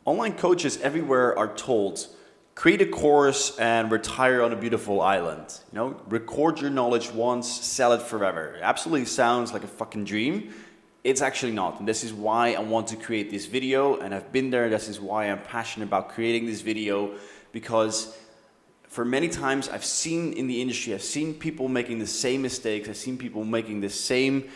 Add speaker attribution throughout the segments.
Speaker 1: Online coaches everywhere are told, create a course and retire on a beautiful island. You know, record your knowledge once, sell it forever. It absolutely sounds like a fucking dream. It's actually not. And this is why I want to create this video, and I've been there. This is why I'm passionate about creating this video, because for many times I've seen in the industry, I've seen people making the same mistakes. I've seen people making the same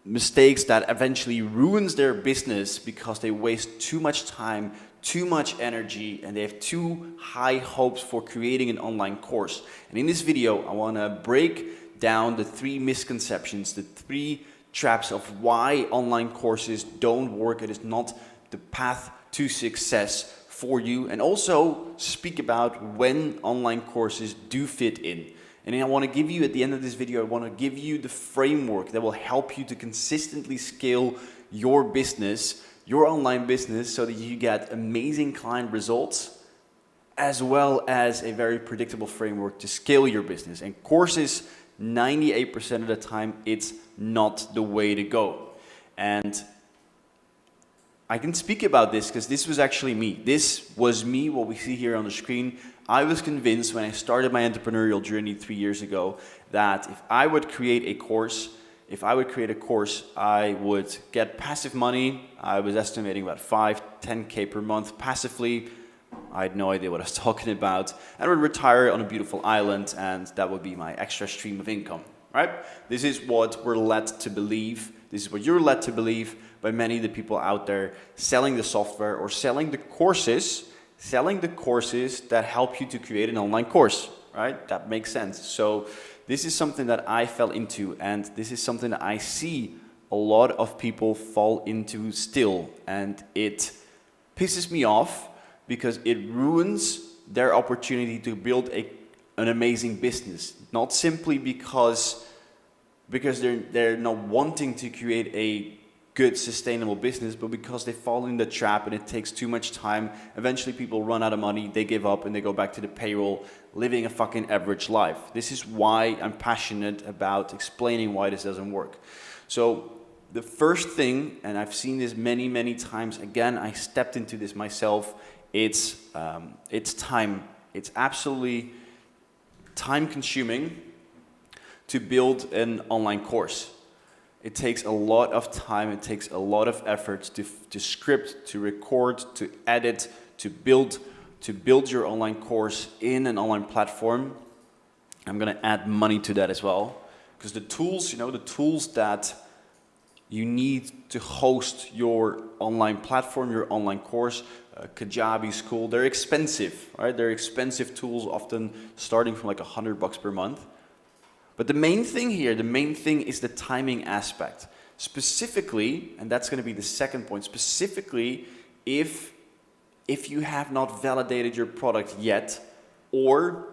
Speaker 1: mistakes that eventually ruins their business because they waste too much time, too much energy, and they have too high hopes for creating an online course. And in this video, I want to break down the 3 misconceptions, the 3 traps of why online courses don't work. It is not the path to success for you, and also speak about when online courses do fit in. And then I want to give you, at the end of this video, I want to give you the framework that will help you to consistently scale your business, your online business, so that you get amazing client results, as well as a very predictable framework to scale your business. And courses, 98% of the time, it's not the way to go. And I can speak about this because this was actually me. This was me, what we see here on the screen. I was convinced when I started my entrepreneurial journey 3 years ago that if I would create a course, I would get passive money. I was estimating about 5-10K per month passively. I had no idea what I was talking about. And I would retire on a beautiful island, and that would be my extra stream of income, right? This is what we're led to believe. This is what you're led to believe by many of the people out there selling the software or selling the courses that help you to create an online course, right? That makes sense. So this is something that I fell into, and this is something that I see a lot of people fall into still, and it pisses me off because it ruins their opportunity to build an amazing business. Not simply because they're not wanting to create a good sustainable business, but because they fall in the trap and it takes too much time. Eventually people run out of money, they give up, and they go back to the payroll, living a fucking average life. This is why I'm passionate about explaining why this doesn't work. So the first thing, and I've seen this many times, again, I stepped into this myself, it's time. It's absolutely time consuming to build an online course. It takes a lot of time, it takes a lot of effort to script, to record, to edit, to build your online course in an online platform. I'm gonna add money to that as well, because the tools, the tools that you need to host your online platform, your online course, Kajabi School, they're expensive, right? They're expensive tools, often starting from like $100 per month. But the main thing here, is the timing aspect. Specifically, and that's going to be the second point, specifically if you have not validated your product yet, or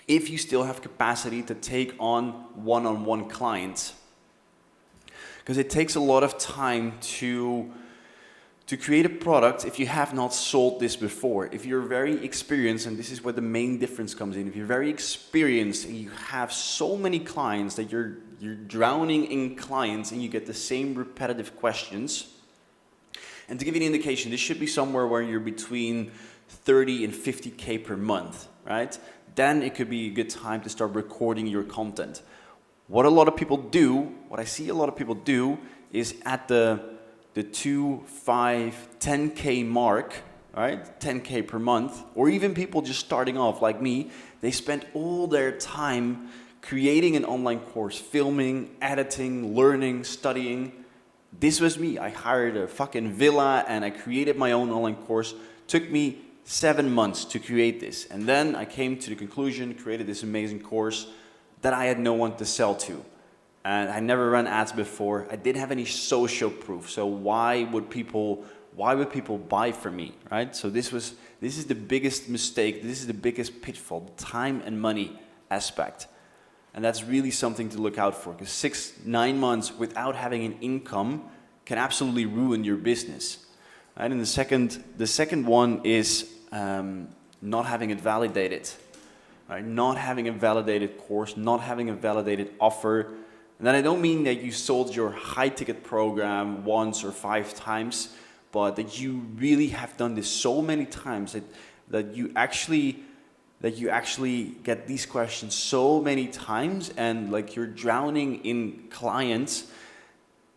Speaker 1: if you still have capacity to take on one-on-one clients. Because it takes a lot of time to create a product if you have not sold this before. If you're very experienced, and this is where the main difference comes in, if you're very experienced and you have so many clients that you're drowning in clients and you get the same repetitive questions. And to give you an indication, this should be somewhere where you're between 30 and 50K per month, right? Then it could be a good time to start recording your content. What I see a lot of people do is at the 2, 5, 10K mark, right? 10K per month, or even people just starting off like me, they spend all their time creating an online course, filming, editing, learning, studying. This was me. I hired a fucking villa and I created my own online course. Took me 7 months to create this. And then I came to the conclusion, created this amazing course that I had no one to sell to. And I never ran ads before. I didn't have any social proof. So why would people buy from me, right? So this is the biggest mistake. This is the biggest pitfall, the time and money aspect. And that's really something to look out for, because 6-9 months without having an income can absolutely ruin your business. Right? And the second one is not having it validated. Right? Not having a validated course, not having a validated offer. And then I don't mean that you sold your high-ticket program once or 5 times, but that you really have done this so many times that you actually get these questions so many times, and like you're drowning in clients,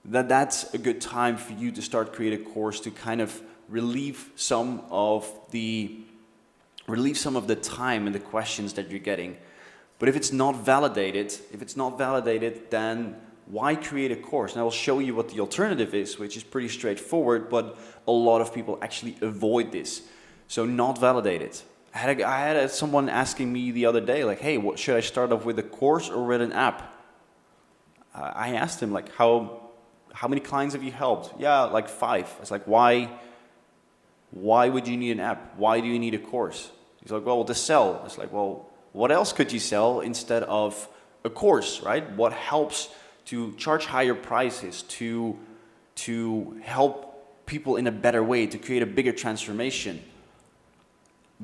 Speaker 1: that's a good time for you to start create a course to kind of relieve some of the time and the questions that you're getting. But if it's not validated, then why create a course? And I will show you what the alternative is, which is pretty straightforward, but a lot of people actually avoid this. So not validated. I had someone asking me the other day, like, hey, what should I start off with, a course or with an app? I asked him, like, how many clients have you helped? Yeah, like 5. I was like, why would you need an app? Why do you need a course? He's like, well, to sell. I was like, well, what else could you sell instead of a course, right? What helps to charge higher prices, to help people in a better way, to create a bigger transformation?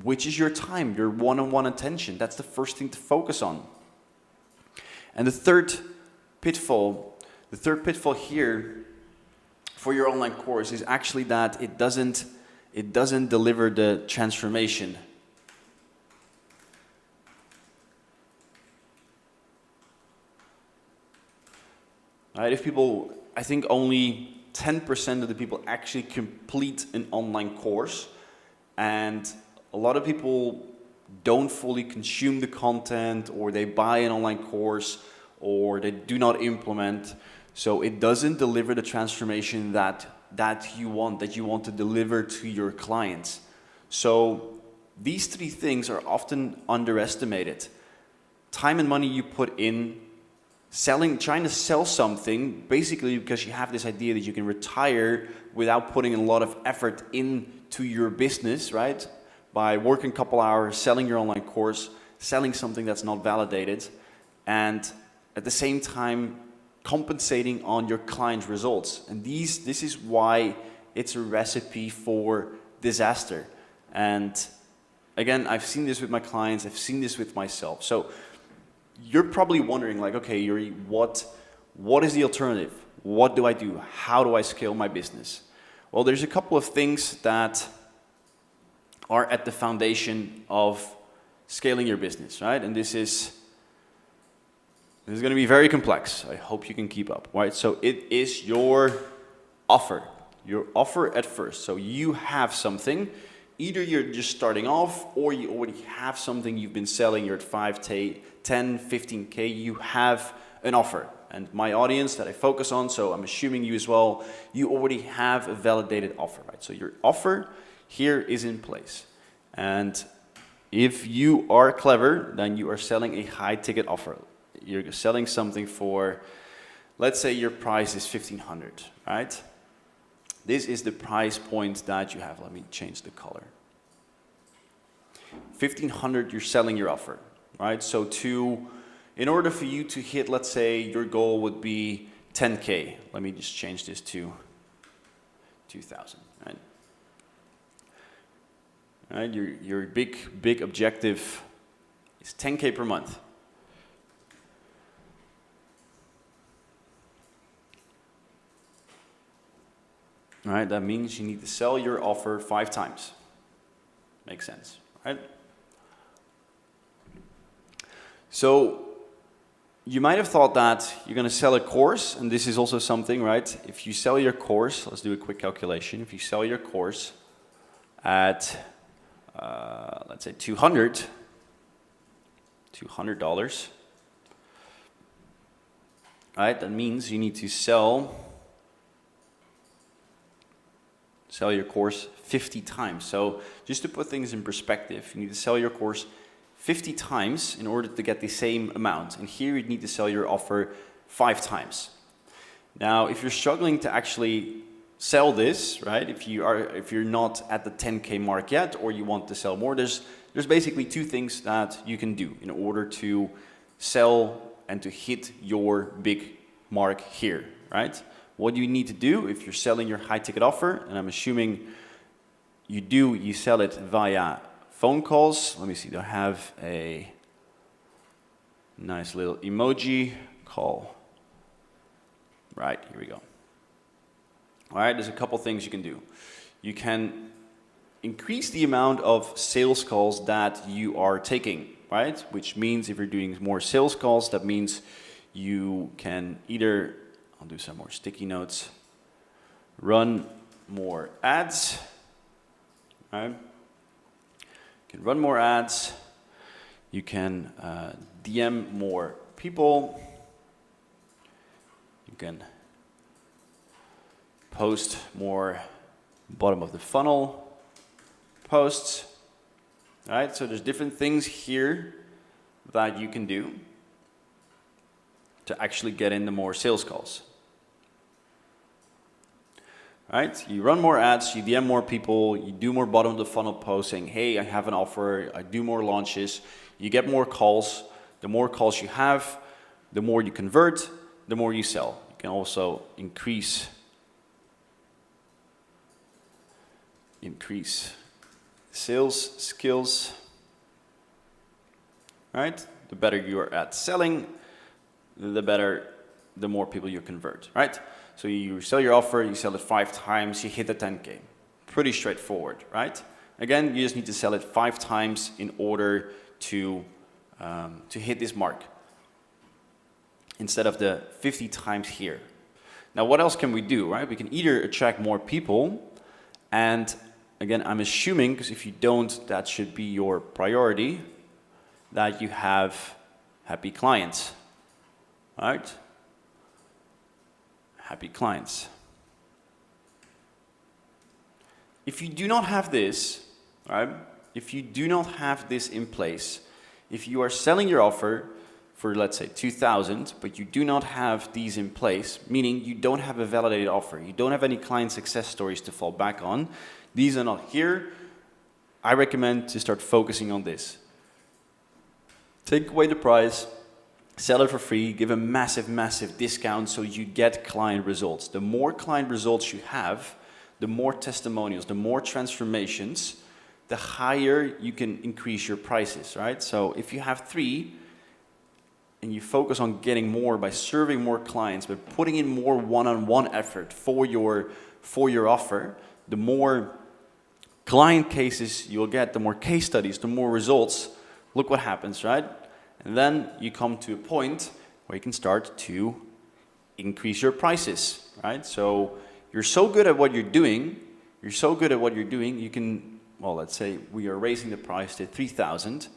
Speaker 1: Which is your time, your one-on-one attention. That's the first thing to focus on. And the third pitfall here for your online course is actually that it doesn't deliver the transformation. Right? I think only 10% of the people actually complete an online course, and a lot of people don't fully consume the content, or they buy an online course, or they do not implement. So it doesn't deliver the transformation that you want to deliver to your clients. So these 3 things are often underestimated. Time and money you put in trying to sell something, basically because you have this idea that you can retire without putting a lot of effort into your business, right? By working a couple hours, selling your online course, selling something that's not validated, and at the same time compensating on your client's results. And this is why it's a recipe for disaster. And again, I've seen this with my clients, I've seen this with myself. So you're probably wondering, like, okay, Yuri, what is the alternative? What do I do? How do I scale my business? Well, there's a couple of things that are at the foundation of scaling your business, right? And this is going to be very complex. I hope you can keep up, right? So it is your offer at first. So you have something. Either you're just starting off, or you already have something you've been selling, you're at 5K, 10, 15K, you have an offer. And my audience that I focus on, so I'm assuming you as well, you already have a validated offer, right? So your offer here is in place. And if you are clever, then you are selling a high ticket offer. You're selling something for, let's say your price is $1,500, right? This is the price point that you have. Let me change the color. $1,500, you're selling your offer, right? So in order for you to hit, let's say your goal would be 10K. Let me just change this to 2,000, right? Right, your big objective is 10K per month. All right, that means you need to sell your offer 5 times. Makes sense, right? So you might have thought that you're going to sell a course, and this is also something, right? If you sell your course, let's do a quick calculation. If you sell your course at, let's say $200, right? That means you need to sell your course 50 times. So just to put things in perspective, you need to sell your course 50 times in order to get the same amount. And here you need to sell your offer 5 times. Now, if you're struggling to actually sell this, right? If you're not at the 10K mark yet, or you want to sell more, there's basically 2 things that you can do in order to sell and to hit your big mark here, right? What do you need to do if you're selling your high ticket offer? And I'm assuming you sell it via phone calls. Let me see, do I have a nice little emoji call? Right, here we go. All right, there's a couple things you can do. you can increase the amount of sales calls that you are taking, right? Which means if you're doing more sales calls, that means you can either, I'll do some more sticky notes, run more ads, right? You can run more ads, you can DM more people, you can post more bottom of the funnel posts, right? So there's different things here that you can do to actually get into more sales calls. Right? You run more ads, you DM more people, you do more bottom of the funnel posts saying, hey, I have an offer, I do more launches, you get more calls. The more calls you have, the more you convert, the more you sell. You can also increase sales skills, right? The better you are at selling, the more people you convert, right? So you sell your offer, you sell it 5 times, you hit the 10K. Pretty straightforward, right? Again, you just need to sell it 5 times in order to hit this mark, instead of the 50 times here. Now, what else can we do, right? We can either attract more people, and again, I'm assuming, because if you don't, that should be your priority, that you have happy clients, right? Happy clients. If you do not have this, right? If you do not have this in place, if you are selling your offer for, let's say, 2,000, but you do not have these in place, meaning you don't have a validated offer, you don't have any client success stories to fall back on, these are not here, I recommend to start focusing on this. Take away the price, sell it for free, give a massive, massive discount so you get client results. The more client results you have, the more testimonials, the more transformations, the higher you can increase your prices, right? So if you have 3 and you focus on getting more by serving more clients, by putting in more one-on-one effort for your offer, the more client cases you'll get, the more case studies, the more results, look what happens, right? And then you come to a point where you can start to increase your prices, right? So you're so good at what you're doing, you can, well, let's say we are raising the price to 3,000.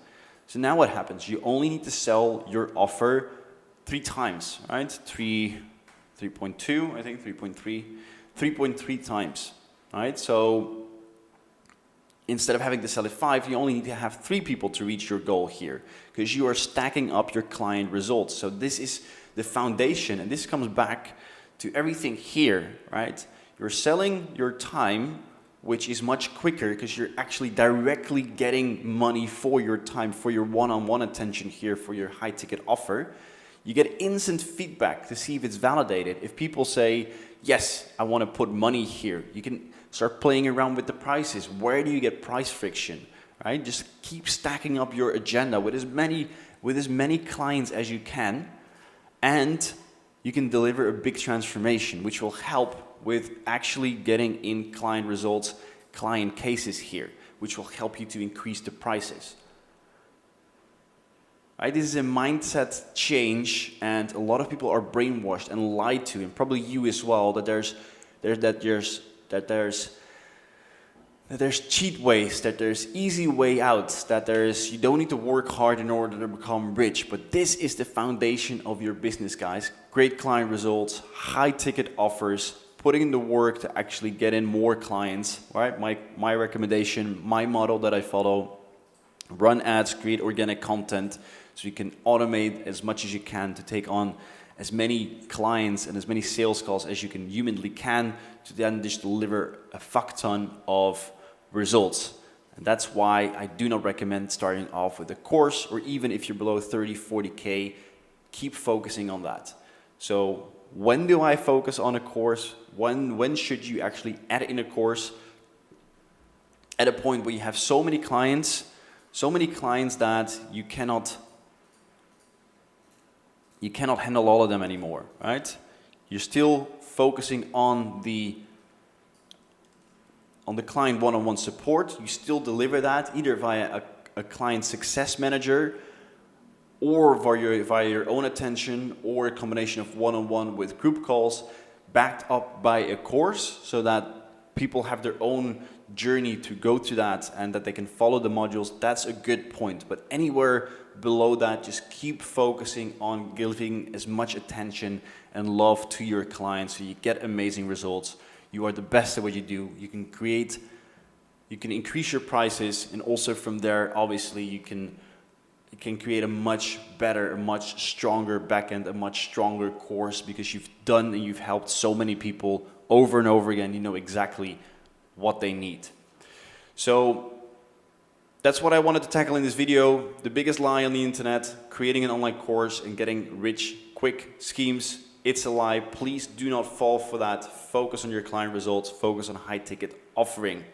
Speaker 1: So now what happens? You only need to sell your offer 3 times, right? 3.2, I think 3.3 times, right? So instead of having to sell it 5, you only need to have 3 people to reach your goal here, because you are stacking up your client results. So this is the foundation, and this comes back to everything here, right? You're selling your time, which is much quicker because you're actually directly getting money for your time, for your one-on-one attention here, for your high-ticket offer. You get instant feedback to see if it's validated. If people say, yes, I want to put money here, you can start playing around with the prices. Where do you get price friction, right? Just keep stacking up your agenda with as many clients as you can, and you can deliver a big transformation, which will help with actually getting in client results, client cases here, which will help you to increase the prices. Right? This is a mindset change, and a lot of people are brainwashed and lied to, and probably you as well, that there's cheat ways, that there's easy way out, that you don't need to work hard in order to become rich. But this is the foundation of your business, guys. Great client results, high ticket offers, putting in the work to actually get in more clients, right? My recommendation, my model that I follow, run ads, create organic content, so you can automate as much as you can to take on as many clients and as many sales calls as you can humanly can, to then just deliver a fuck ton of results. And that's why I do not recommend starting off with a course, or even if you're below 30, 40K, keep focusing on that. So when do I focus on a course? When should you actually add in a course? At a point where you have so many clients that you cannot handle all of them anymore, right? You're still focusing on the on the client one-on-one support, you still deliver that either via a client success manager or via your own attention, or a combination of one-on-one with group calls backed up by a course, so that people have their own journey to go to that and that they can follow the modules. That's a good point. But anywhere below that, just keep focusing on giving as much attention and love to your clients so you get amazing results. You are the best at what you do. You can increase your prices, and also from there, obviously, you can create a much better, a much stronger backend, a much stronger course, because you've done and you've helped so many people over and over again. You know exactly what they need. So that's what I wanted to tackle in this video. The biggest lie on the internet: creating an online course and getting rich quick schemes. It's a lie. Please do not fall for that. Focus on your client results. Focus on high ticket offering.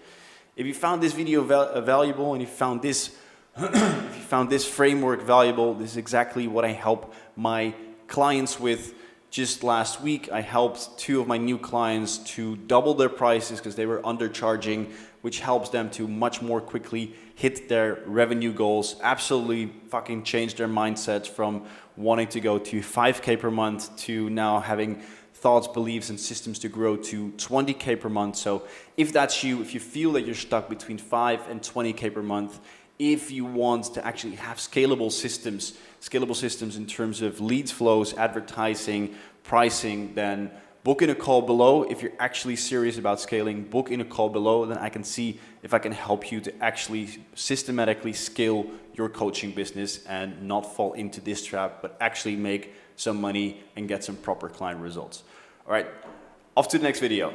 Speaker 1: If you found this video valuable, and you found this if you found this framework valuable, this is exactly what I help my clients with. Just last week, I helped 2 of my new clients to double their prices because they were undercharging, which helps them to much more quickly hit their revenue goals. Absolutely fucking change their mindsets from wanting to go to 5K per month to now having thoughts, beliefs, and systems to grow to 20K per month. So if that's you, if you feel that you're stuck between 5 and 20K per month, if you want to actually have scalable systems in terms of leads flows, advertising, pricing, then book in a call below. If you're actually serious about scaling, book in a call below, then I can see if I can help you to actually systematically scale your coaching business and not fall into this trap, but actually make some money and get some proper client results. All right, off to the next video.